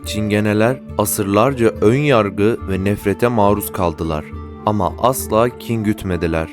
Çingeneler asırlarca ön yargı ve nefrete maruz kaldılar ama asla kin gütmediler.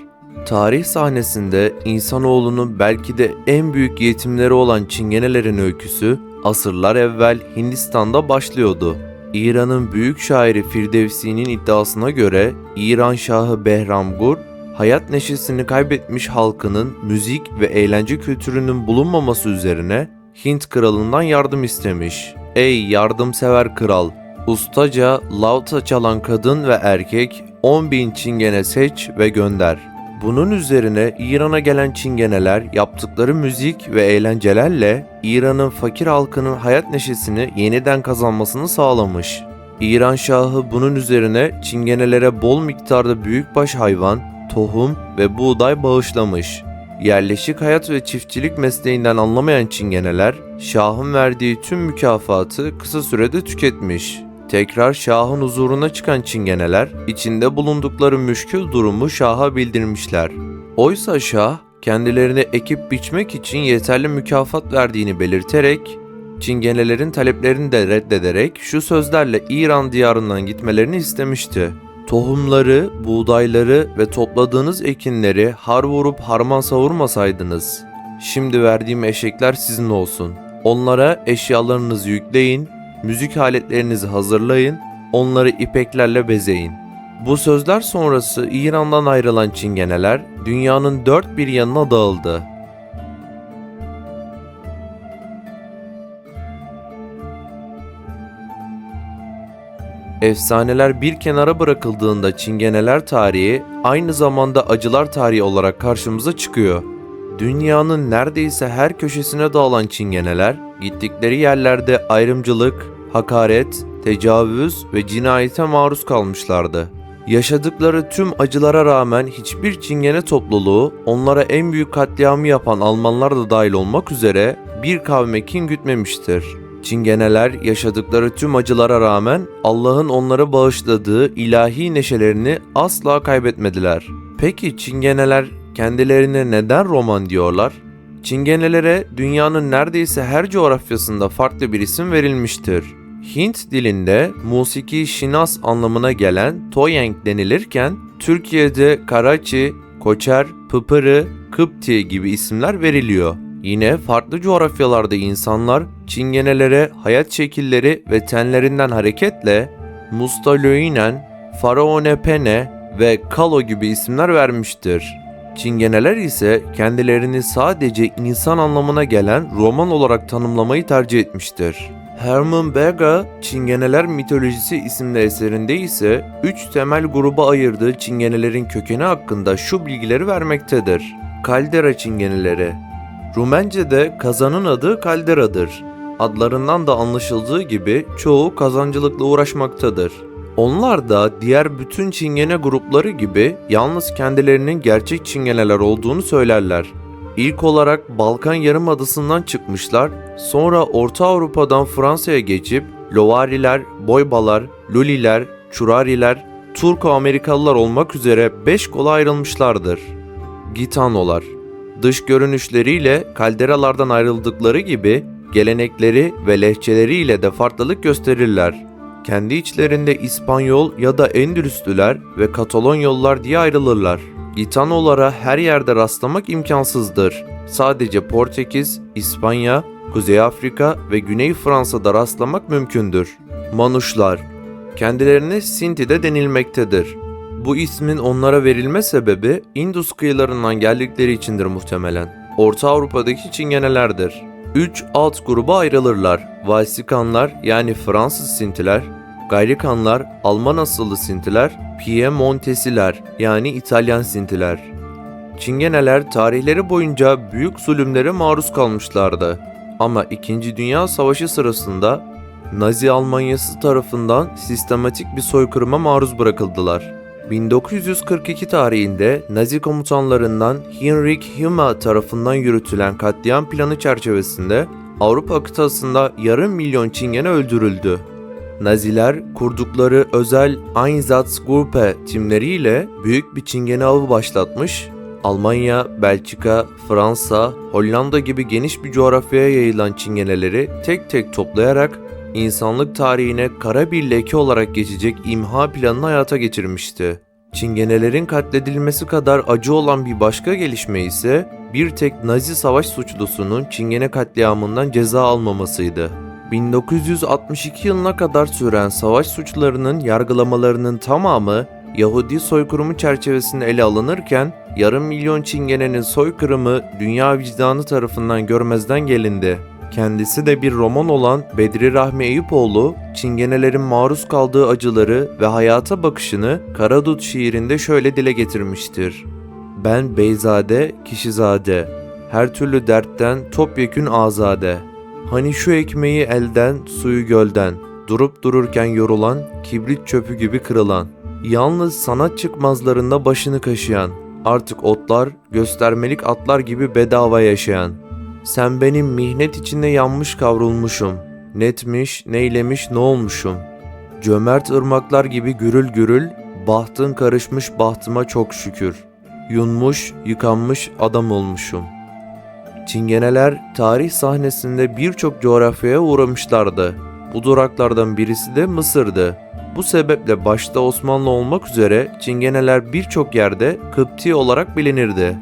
Tarih sahnesinde insanoğlunun belki de en büyük yetimleri olan Çingenelerin öyküsü asırlar evvel Hindistan'da başlıyordu. İran'ın büyük şairi Firdevsi'nin iddiasına göre İran Şahı Behramgur, hayat neşesini kaybetmiş halkının müzik ve eğlence kültürünün bulunmaması üzerine Hint kralından yardım istemiş. Ey yardımsever kral! Ustaca lauta çalan kadın ve erkek 10.000 çingene seç ve gönder. Bunun üzerine İran'a gelen çingeneler yaptıkları müzik ve eğlencelerle İran'ın fakir halkının hayat neşesini yeniden kazanmasını sağlamış. İran Şahı bunun üzerine çingenelere bol miktarda büyükbaş hayvan, tohum ve buğday bağışlamış. Yerleşik hayat ve çiftçilik mesleğinden anlamayan çingeneler, Şah'ın verdiği tüm mükafatı kısa sürede tüketmiş. Tekrar Şah'ın huzuruna çıkan çingeneler, içinde bulundukları müşkül durumu Şah'a bildirmişler. Oysa Şah, kendilerini ekip biçmek için yeterli mükafat verdiğini belirterek, çingenelerin taleplerini de reddederek şu sözlerle İran diyarından gitmelerini istemişti. Tohumları, buğdayları ve topladığınız ekinleri har vurup harman savurmasaydınız, şimdi verdiğim eşekler sizin olsun. Onlara eşyalarınızı yükleyin, müzik aletlerinizi hazırlayın, onları ipeklerle bezeyin. Bu sözler sonrası İran'dan ayrılan çingeneler dünyanın dört bir yanına dağıldı. Efsaneler bir kenara bırakıldığında çingeneler tarihi aynı zamanda acılar tarihi olarak karşımıza çıkıyor. Dünyanın neredeyse her köşesine dağılan çingeneler, gittikleri yerlerde ayrımcılık, hakaret, tecavüz ve cinayete maruz kalmışlardı. Yaşadıkları tüm acılara rağmen hiçbir çingene topluluğu onlara en büyük katliamı yapan Almanlar da dahil olmak üzere bir kavme kin gütmemiştir. Çingeneler yaşadıkları tüm acılara rağmen Allah'ın onlara bağışladığı ilahi neşelerini asla kaybetmediler. Peki çingeneler kendilerine neden Roman diyorlar? Çingenelere dünyanın neredeyse her coğrafyasında farklı bir isim verilmiştir. Hint dilinde musiki şinas anlamına gelen Toyeng denilirken Türkiye'de Karaçi, Koçer, Pıpırı, Kıpti gibi isimler veriliyor. Yine farklı coğrafyalarda insanlar çingenelere hayat şekilleri ve tenlerinden hareketle Mustalöinen, Faraonepene ve Kalo gibi isimler vermiştir. Çingeneler ise kendilerini sadece insan anlamına gelen Roman olarak tanımlamayı tercih etmiştir. Hermann Berger, Çingeneler Mitolojisi isimli eserinde ise 3 temel gruba ayırdığı çingenelerin kökeni hakkında şu bilgileri vermektedir. Kaldera çingeneleri. Rumence'de kazanın adı kalderadır. Adlarından da anlaşıldığı gibi çoğu kazancılıkla uğraşmaktadır. Onlar da diğer bütün çingene grupları gibi yalnız kendilerinin gerçek çingeneler olduğunu söylerler. İlk olarak Balkan Yarımadası'ndan çıkmışlar, sonra Orta Avrupa'dan Fransa'ya geçip Lovariler, Boybalar, Luliler, Çurariler, Turko-Amerikalılar olmak üzere 5 kola ayrılmışlardır. Gitanolar. Dış görünüşleriyle kalderalardan ayrıldıkları gibi gelenekleri ve lehçeleriyle de farklılık gösterirler. Kendi içlerinde İspanyol ya da Endülüslüler ve Katalonyolular diye ayrılırlar. Gitanolara her yerde rastlamak imkansızdır. Sadece Portekiz, İspanya, Kuzey Afrika ve Güney Fransa'da rastlamak mümkündür. Manuşlar. Kendilerine Sinti de denilmektedir. Bu ismin onlara verilme sebebi Indus kıyılarından geldikleri içindir muhtemelen. Orta Avrupa'daki çingenelerdir. 3 alt gruba ayrılırlar. Valsikanlar yani Fransız Sintiler, Gayrikanlar, Alman asıllı Sintiler, Piemontesiler yani İtalyan Sintiler. Çingeneler tarihleri boyunca büyük zulümlere maruz kalmışlardı. Ama 2. Dünya Savaşı sırasında Nazi Almanyası tarafından sistematik bir soykırıma maruz bırakıldılar. 1942 tarihinde Nazi komutanlarından Heinrich Himmler tarafından yürütülen katliam planı çerçevesinde Avrupa kıtasında yarım milyon çingene öldürüldü. Naziler kurdukları özel Einsatzgruppe timleriyle büyük bir çingene avı başlatmış, Almanya, Belçika, Fransa, Hollanda gibi geniş bir coğrafyaya yayılan çingeneleri tek tek toplayarak insanlık tarihine kara bir leke olarak geçecek imha planını hayata geçirmişti. Çingenelerin katledilmesi kadar acı olan bir başka gelişme ise bir tek Nazi savaş suçlusunun Çingene katliamından ceza almamasıydı. 1962 yılına kadar süren savaş suçlarının yargılamalarının tamamı Yahudi soykırımı çerçevesinde ele alınırken yarım milyon Çingene'nin soykırımı dünya vicdanı tarafından görmezden gelindi. Kendisi de bir roman olan Bedri Rahmi Eyüpoğlu, Çingenelerin maruz kaldığı acıları ve hayata bakışını Karadut şiirinde şöyle dile getirmiştir. Ben beyzade, kişizade, her türlü dertten topyekün azade. Hani şu ekmeği elden, suyu gölden, durup dururken yorulan, kibrit çöpü gibi kırılan. Yalnız sanat çıkmazlarında başını kaşıyan, artık otlar, göstermelik atlar gibi bedava yaşayan. Sen benim mihnet içinde yanmış kavrulmuşum, netmiş, neylemiş ne olmuşum. Cömert ırmaklar gibi gürül gürül, bahtın karışmış bahtıma çok şükür. Yunmuş, yıkanmış adam olmuşum. Çingeneler tarih sahnesinde birçok coğrafyaya uğramışlardı. Bu duraklardan birisi de Mısır'dı. Bu sebeple başta Osmanlı olmak üzere Çingeneler birçok yerde Kıpti olarak bilinirdi.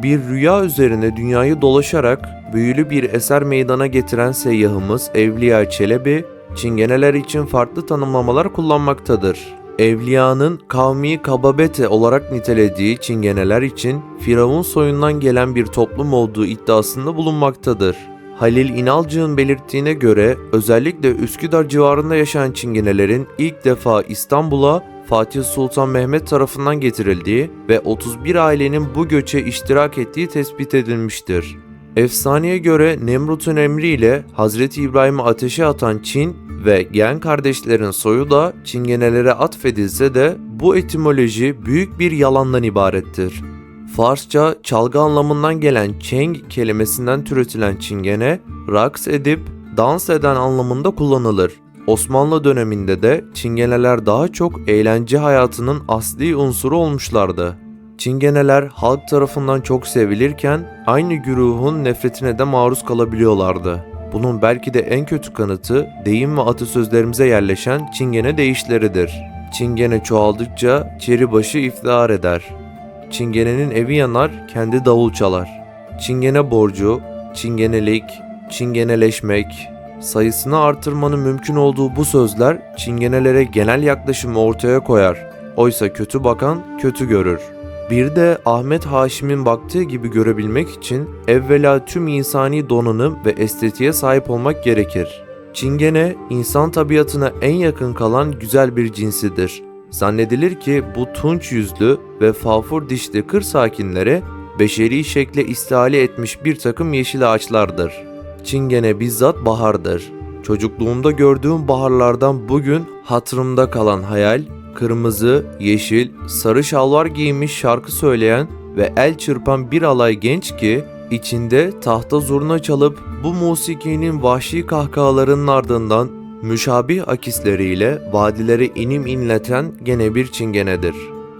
Bir rüya üzerine dünyayı dolaşarak büyülü bir eser meydana getiren seyyahımız Evliya Çelebi, Çingeneler için farklı tanımlamalar kullanmaktadır. Evliyanın kavmi kababete olarak nitelediği Çingeneler için Firavun soyundan gelen bir toplum olduğu iddiasında bulunmaktadır. Halil İnalcık'ın belirttiğine göre özellikle Üsküdar civarında yaşayan Çingenelerin ilk defa İstanbul'a Fatih Sultan Mehmet tarafından getirildiği ve 31 ailenin bu göçe iştirak ettiği tespit edilmiştir. Efsaneye göre Nemrut'un emriyle Hazreti İbrahim'i ateşe atan Çin ve Gen kardeşlerin soyu da Çingenelere atfedilse de bu etimoloji büyük bir yalandan ibarettir. Farsça çalgı anlamından gelen çeng kelimesinden türetilen Çingene, raks edip dans eden anlamında kullanılır. Osmanlı döneminde de Çingeneler daha çok eğlence hayatının asli unsuru olmuşlardı. Çingeneler halk tarafından çok sevilirken aynı güruhun nefretine de maruz kalabiliyorlardı. Bunun belki de en kötü kanıtı deyim ve atasözlerimize yerleşen Çingene deyişleridir. Çingene çoğaldıkça çeribaşı iftihar eder. Çingenenin evi yanar, kendi davul çalar. Çingene borcu, çingenelik, çingeneleşmek, sayısını artırmanın mümkün olduğu bu sözler Çingenelere genel yaklaşımı ortaya koyar. Oysa kötü bakan kötü görür. Bir de Ahmet Haşim'in baktığı gibi görebilmek için evvela tüm insani donanım ve estetiğe sahip olmak gerekir. Çingene, insan tabiatına en yakın kalan güzel bir cinsidir. Zannedilir ki bu tunç yüzlü ve fafur dişli kır sakinleri beşeri şekle istihale etmiş bir takım yeşil ağaçlardır. Çingene bizzat bahardır. Çocukluğumda gördüğüm baharlardan bugün hatırımda kalan hayal, kırmızı, yeşil, sarı şalvar giymiş şarkı söyleyen ve el çırpan bir alay genç ki içinde tahta zurna çalıp bu musikinin vahşi kahkahalarının ardından müşabih akisleriyle vadilere inim inleten gene bir çingenedir.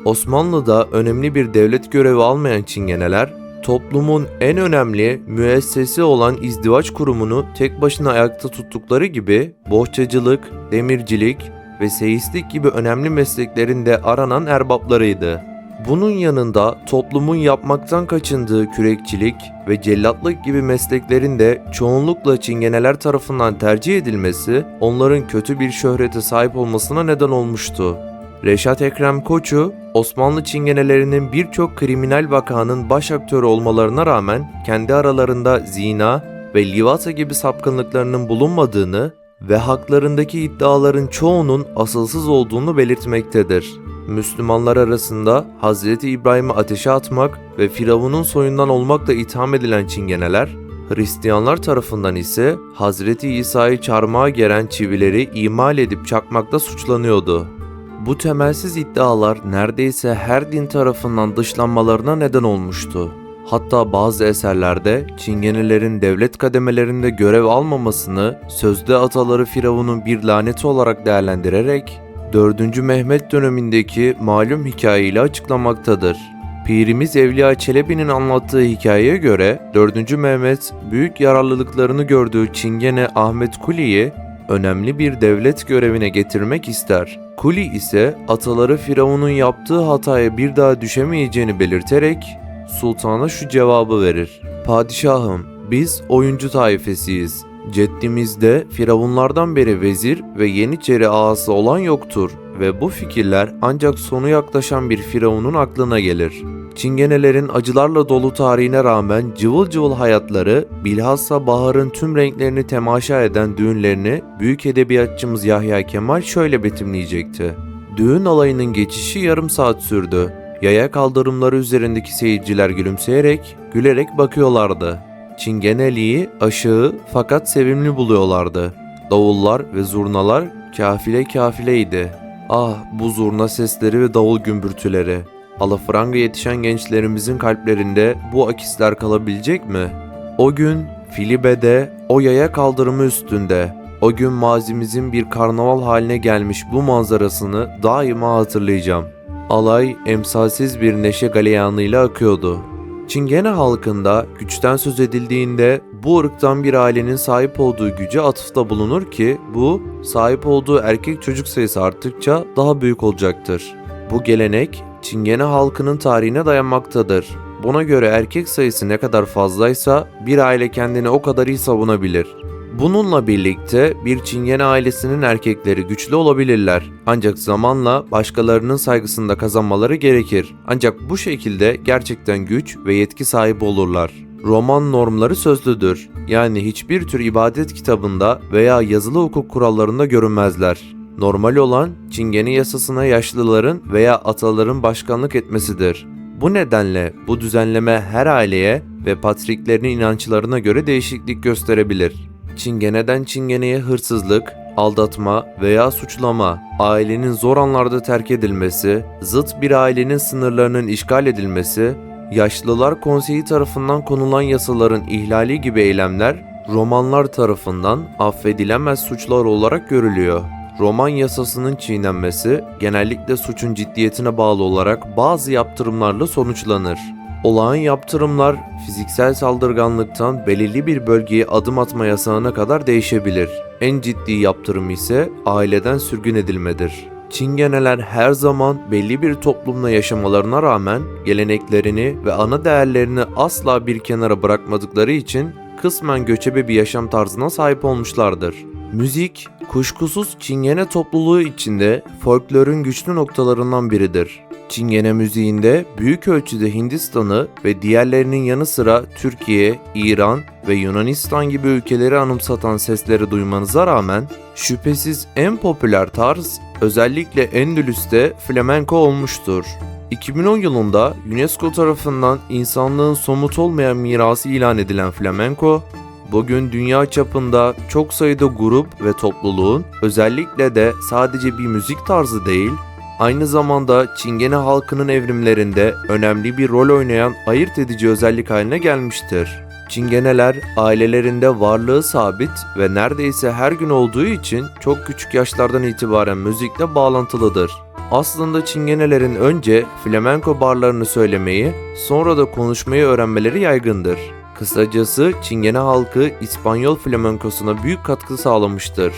Osmanlı'da önemli bir devlet görevi almayan çingeneler, toplumun en önemli müessesi olan izdivaç kurumunu tek başına ayakta tuttukları gibi bohçacılık, demircilik ve seyislik gibi önemli mesleklerin de aranan erbaplarıydı. Bunun yanında toplumun yapmaktan kaçındığı kürekçilik ve cellatlık gibi mesleklerin de çoğunlukla çingeneler tarafından tercih edilmesi onların kötü bir şöhrete sahip olmasına neden olmuştu. Reşat Ekrem Koçu, Osmanlı çingenelerinin birçok kriminal vakanın baş aktörü olmalarına rağmen kendi aralarında zina ve livata gibi sapkınlıklarının bulunmadığını ve haklarındaki iddiaların çoğunun asılsız olduğunu belirtmektedir. Müslümanlar arasında Hazreti İbrahim'i ateşe atmak ve Firavun'un soyundan olmakla itham edilen çingeneler, Hristiyanlar tarafından ise Hazreti İsa'yı çarmıha geren çivileri imal edip çakmakla suçlanıyordu. Bu temelsiz iddialar neredeyse her din tarafından dışlanmalarına neden olmuştu. Hatta bazı eserlerde Çingenelerin devlet kademelerinde görev almamasını sözde ataları Firavun'un bir laneti olarak değerlendirerek 4. Mehmet dönemindeki malum hikayeyle açıklamaktadır. Pirimiz Evliya Çelebi'nin anlattığı hikayeye göre 4. Mehmet büyük yararlılıklarını gördüğü Çingene Ahmet Kuli'yi önemli bir devlet görevine getirmek ister. Kuli ise ataları Firavun'un yaptığı hataya bir daha düşemeyeceğini belirterek sultana şu cevabı verir: "Padişahım, biz oyuncu taifesiyiz. Ceddimizde Firavunlardan beri vezir ve Yeniçeri ağası olan yoktur ve bu fikirler ancak sonu yaklaşan bir Firavun'un aklına gelir." Çingenelerin acılarla dolu tarihine rağmen cıvıl cıvıl hayatları, bilhassa baharın tüm renklerini temaşa eden düğünlerini büyük edebiyatçımız Yahya Kemal şöyle betimleyecekti: "Düğün alayının geçişi yarım saat sürdü. Yaya kaldırımları üzerindeki seyirciler gülümseyerek, gülerek bakıyorlardı. Çingeneliği aşağı fakat sevimli buluyorlardı. Davullar ve zurnalar kafile kafileydi. Ah, bu zurna sesleri ve davul gümbürtüleri. Alafranga yetişen gençlerimizin kalplerinde bu akisler kalabilecek mi? O gün Filibe'de, o yaya kaldırımı üstünde, o gün mazimizin bir karnaval haline gelmiş bu manzarasını daima hatırlayacağım." Alay emsalsiz bir neşe galeyanıyla akıyordu. Çingene halkında güçten söz edildiğinde bu ırktan bir ailenin sahip olduğu güce atıfta bulunur ki bu sahip olduğu erkek çocuk sayısı arttıkça daha büyük olacaktır. Bu gelenek Çingene halkının tarihine dayanmaktadır. Buna göre erkek sayısı ne kadar fazlaysa bir aile kendini o kadar iyi savunabilir. Bununla birlikte bir Çingene ailesinin erkekleri güçlü olabilirler. Ancak zamanla başkalarının saygısını da kazanmaları gerekir. Ancak bu şekilde gerçekten güç ve yetki sahibi olurlar. Roman normları sözlüdür. Yani hiçbir tür ibadet kitabında veya yazılı hukuk kurallarında görünmezler. Normal olan Çingene yasasına yaşlıların veya ataların başkanlık etmesidir. Bu nedenle bu düzenleme her aileye ve patriklerinin inançlarına göre değişiklik gösterebilir. Çingeneden Çingeneye hırsızlık, aldatma veya suçlama, ailenin zor anlarda terk edilmesi, zıt bir ailenin sınırlarının işgal edilmesi, yaşlılar konseyi tarafından konulan yasaların ihlali gibi eylemler Romanlar tarafından affedilemez suçlar olarak görülüyor. Roman yasasının çiğnenmesi genellikle suçun ciddiyetine bağlı olarak bazı yaptırımlarla sonuçlanır. Olağan yaptırımlar fiziksel saldırganlıktan belirli bir bölgeye adım atma yasağına kadar değişebilir. En ciddi yaptırım ise aileden sürgün edilmedir. Çingeneler her zaman belli bir toplumda yaşamalarına rağmen geleneklerini ve ana değerlerini asla bir kenara bırakmadıkları için kısmen göçebe bir yaşam tarzına sahip olmuşlardır. Müzik, kuşkusuz Çingene topluluğu içinde folklorun güçlü noktalarından biridir. Çingene müziğinde büyük ölçüde Hindistan'ı ve diğerlerinin yanı sıra Türkiye, İran ve Yunanistan gibi ülkeleri anımsatan sesleri duymanıza rağmen şüphesiz en popüler tarz özellikle Endülüs'te flamenko olmuştur. 2010 yılında UNESCO tarafından insanlığın somut olmayan mirası ilan edilen flamenko, bugün dünya çapında çok sayıda grup ve topluluğun özellikle de sadece bir müzik tarzı değil, aynı zamanda Çingene halkının evrimlerinde önemli bir rol oynayan ayırt edici özellik haline gelmiştir. Çingeneler ailelerinde varlığı sabit ve neredeyse her gün olduğu için çok küçük yaşlardan itibaren müzikle bağlantılıdır. Aslında Çingenelerin önce flamenko barlarını söylemeyi, sonra da konuşmayı öğrenmeleri yaygındır. Kısacası Çingene halkı İspanyol flamenkosuna büyük katkı sağlamıştır.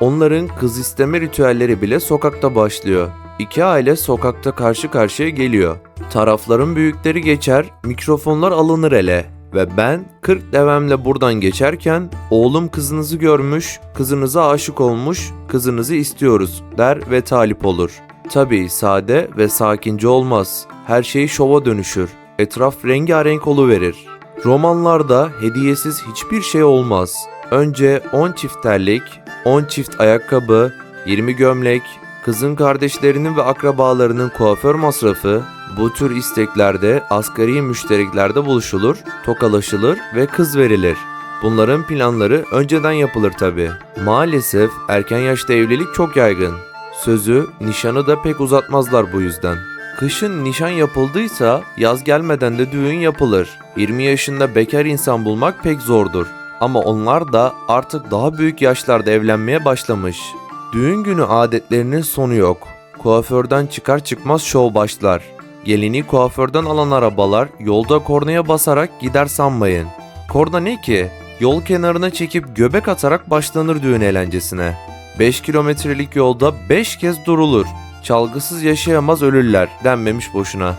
Onların kız isteme ritüelleri bile sokakta başlıyor. İki aile sokakta karşı karşıya geliyor. Tarafların büyükleri geçer, mikrofonlar alınır ele. Ve ben 40 devemle buradan geçerken oğlum kızınızı görmüş, kızınıza aşık olmuş, kızınızı istiyoruz der ve talip olur. Tabii sade ve sakince olmaz. Her şey şova dönüşür. Etraf rengarenk oluverir. Romanlarda hediyesiz hiçbir şey olmaz. Önce 10 çift terlik, 10 çift ayakkabı, 20 gömlek, kızın kardeşlerinin ve akrabalarının kuaför masrafı, bu tür isteklerde asgari müştereklerde buluşulur, tokalaşılır ve kız verilir. Bunların planları önceden yapılır tabi. Maalesef erken yaşta evlilik çok yaygın. Sözü, nişanı da pek uzatmazlar bu yüzden. Kışın nişan yapıldıysa yaz gelmeden de düğün yapılır. 20 yaşında bekar insan bulmak pek zordur. Ama onlar da artık daha büyük yaşlarda evlenmeye başlamış. Düğün günü adetlerinin sonu yok. Kuaförden çıkar çıkmaz şov başlar. Gelini kuaförden alan arabalar yolda kornaya basarak gider sanmayın. Korna ne ki? Yol kenarına çekip göbek atarak başlanır düğün eğlencesine. 5 kilometrelik yolda 5 kez durulur. Çalgısız yaşayamaz ölürler denmemiş boşuna.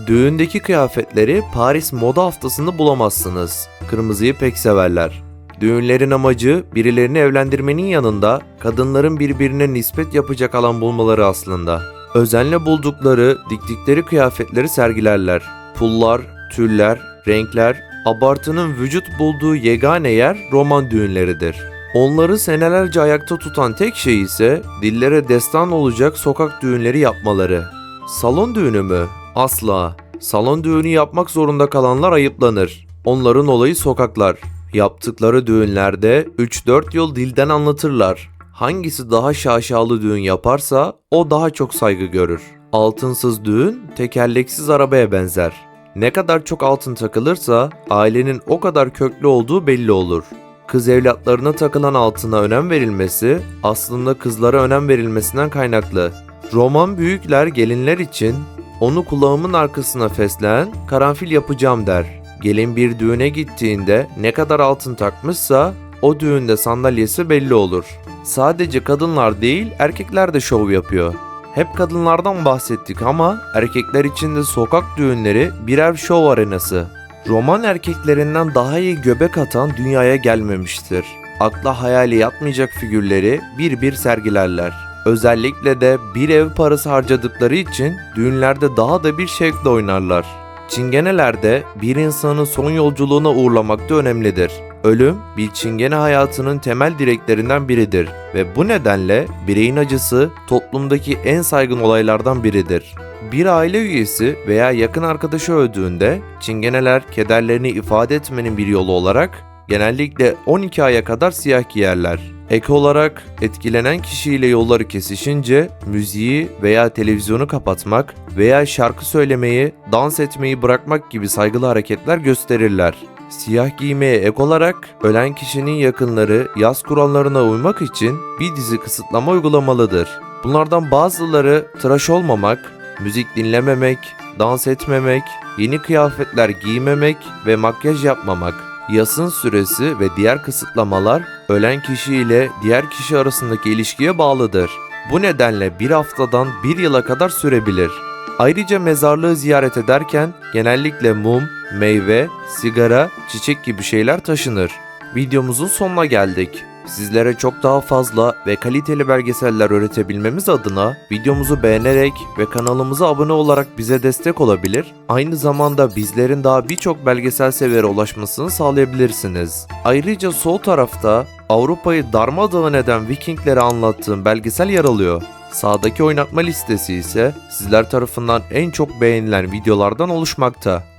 Düğündeki kıyafetleri Paris Moda Haftası'nda bulamazsınız. Kırmızıyı pek severler. Düğünlerin amacı birilerini evlendirmenin yanında kadınların birbirine nispet yapacak alan bulmaları aslında. Özenle buldukları, diktikleri kıyafetleri sergilerler. Pullar, tüller, renkler, abartının vücut bulduğu yegane yer roman düğünleridir. Onları senelerce ayakta tutan tek şey ise dillere destan olacak sokak düğünleri yapmaları. Salon düğünü mü? Asla. Salon düğünü yapmak zorunda kalanlar ayıplanır. Onların olayı sokaklar. Yaptıkları düğünlerde 3-4 yıl dilden anlatırlar. Hangisi daha şaşalı düğün yaparsa o daha çok saygı görür. Altınsız düğün tekerleksiz arabaya benzer. Ne kadar çok altın takılırsa ailenin o kadar köklü olduğu belli olur. Kız evlatlarına takılan altına önem verilmesi aslında kızlara önem verilmesinden kaynaklı. Roman büyükler gelinler için onu kulağımın arkasına fesleğen karanfil yapacağım der. Gelin bir düğüne gittiğinde ne kadar altın takmışsa o düğünde sandalyesi belli olur. Sadece kadınlar değil erkekler de şov yapıyor. Hep kadınlardan bahsettik ama erkekler için de sokak düğünleri birer şov arenası. Roman erkeklerinden daha iyi göbek atan dünyaya gelmemiştir. Akla hayali yatmayacak figürleri bir bir sergilerler. Özellikle de bir ev parası harcadıkları için düğünlerde daha da bir şevkle oynarlar. Çingenelerde bir insanı son yolculuğuna uğurlamak da önemlidir. Ölüm bir çingene hayatının temel direklerinden biridir ve bu nedenle bireyin acısı toplumdaki en saygın olaylardan biridir. Bir aile üyesi veya yakın arkadaşı öldüğünde çingeneler kederlerini ifade etmenin bir yolu olarak genellikle 12 aya kadar siyah giyerler. Ek olarak etkilenen kişiyle yolları kesişince müziği veya televizyonu kapatmak veya şarkı söylemeyi, dans etmeyi bırakmak gibi saygılı hareketler gösterirler. Siyah giymeye ek olarak ölen kişinin yakınları yas kurallarına uymak için bir dizi kısıtlama uygulamalıdır. Bunlardan bazıları tıraş olmamak, müzik dinlememek, dans etmemek, yeni kıyafetler giymemek ve makyaj yapmamak. Yasın süresi ve diğer kısıtlamalar ölen kişi ile diğer kişi arasındaki ilişkiye bağlıdır. Bu nedenle bir haftadan bir yıla kadar sürebilir. Ayrıca mezarlığı ziyaret ederken genellikle mum, meyve, sigara, çiçek gibi şeyler taşınır. Videomuzun sonuna geldik. Sizlere çok daha fazla ve kaliteli belgeseller öğretebilmemiz adına videomuzu beğenerek ve kanalımıza abone olarak bize destek olabilir, aynı zamanda bizlerin daha birçok belgesel seviyelere ulaşmasını sağlayabilirsiniz. Ayrıca sol tarafta Avrupa'yı darmadağın eden Vikingleri anlattığım belgesel yer alıyor. Sağdaki oynatma listesi ise sizler tarafından en çok beğenilen videolardan oluşmakta.